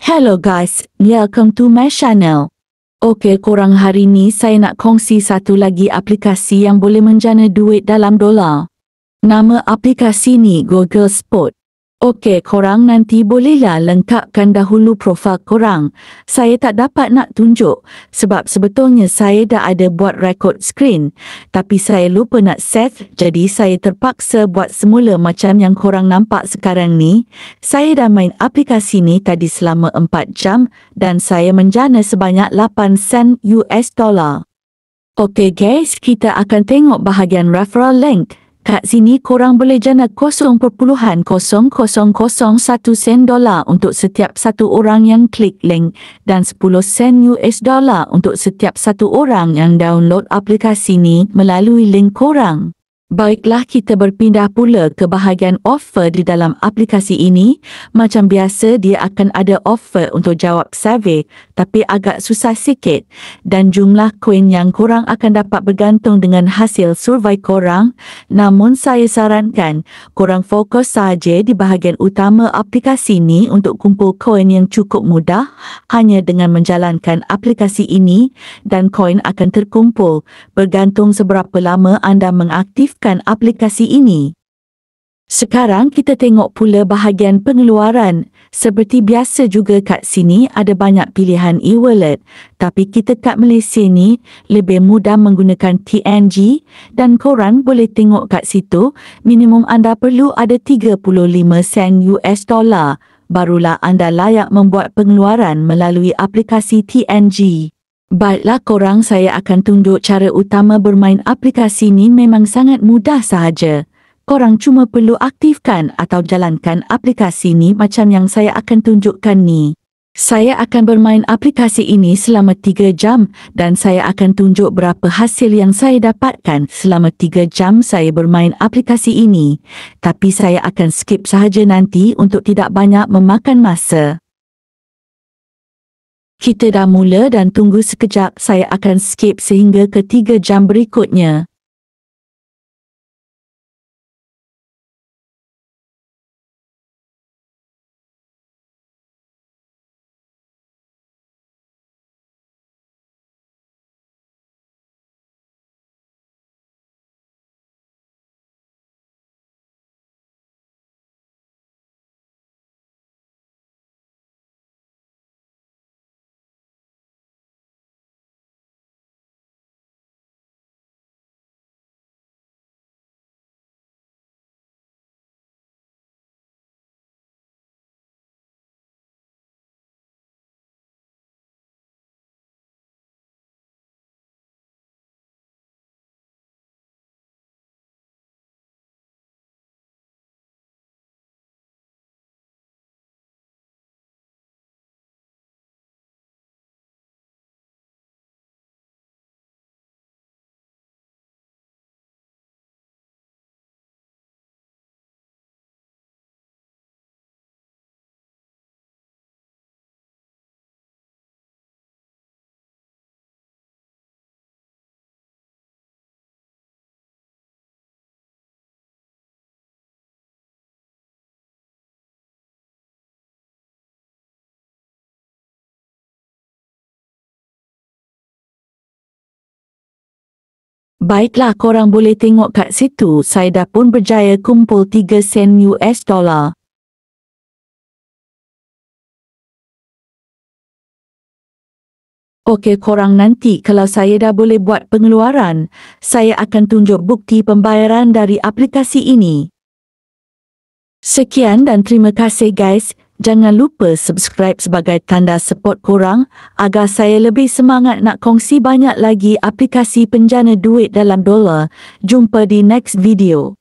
Hello guys, welcome to my channel. Okey, korang, hari ni saya nak kongsi satu lagi aplikasi yang boleh menjana duit dalam dolar. Nama aplikasi ni Google Spot. Okey, korang nanti bolehlah lengkapkan dahulu profil korang. Saya tak dapat nak tunjuk sebab sebetulnya saya dah ada buat record screen. Tapi saya lupa nak save, jadi saya terpaksa buat semula macam yang korang nampak sekarang ni. Saya dah main aplikasi ni tadi selama 4 jam dan saya menjana sebanyak 8 sen US dollar. Okey guys, kita akan tengok bahagian referral link. Kat sini korang boleh jana 0.0001 sen dolar untuk setiap satu orang yang klik link dan 10 sen US dollar untuk setiap satu orang yang download aplikasi ni melalui link korang. Baiklah, kita berpindah pula ke bahagian offer di dalam aplikasi ini. Macam biasa, dia akan ada offer untuk jawab survey, tapi agak susah sikit. Dan jumlah koin yang korang akan dapat bergantung dengan hasil survei korang. Namun saya sarankan, korang fokus sahaja di bahagian utama aplikasi ini untuk kumpul koin yang cukup mudah. Hanya dengan menjalankan aplikasi ini, dan koin akan terkumpul, bergantung seberapa lama anda mengaktifkan aplikasi ini. Sekarang kita tengok pula bahagian pengeluaran. Seperti biasa juga kat sini ada banyak pilihan e-wallet, tapi kita kat Malaysia ni lebih mudah menggunakan TNG dan korang boleh tengok kat situ minimum anda perlu ada 35 sen US dollar barulah anda layak membuat pengeluaran melalui aplikasi TNG. Baiklah korang, saya akan tunjuk cara utama bermain aplikasi ni. Memang sangat mudah sahaja. Korang cuma perlu aktifkan atau jalankan aplikasi ni macam yang saya akan tunjukkan ni. Saya akan bermain aplikasi ini selama 3 jam dan saya akan tunjuk berapa hasil yang saya dapatkan selama 3 jam saya bermain aplikasi ini. Tapi saya akan skip sahaja nanti untuk tidak banyak memakan masa. Kita dah mula dan tunggu sekejap, saya akan skip sehingga ke 3 jam berikutnya. Baiklah, korang boleh tengok kat situ, saya dah pun berjaya kumpul 3 sen US dollar. Okey korang, nanti kalau saya dah boleh buat pengeluaran, saya akan tunjuk bukti pembayaran dari aplikasi ini. Sekian dan terima kasih guys. Jangan lupa subscribe sebagai tanda support korang agar saya lebih semangat nak kongsi banyak lagi aplikasi penjana duit dalam dolar. Jumpa di next video.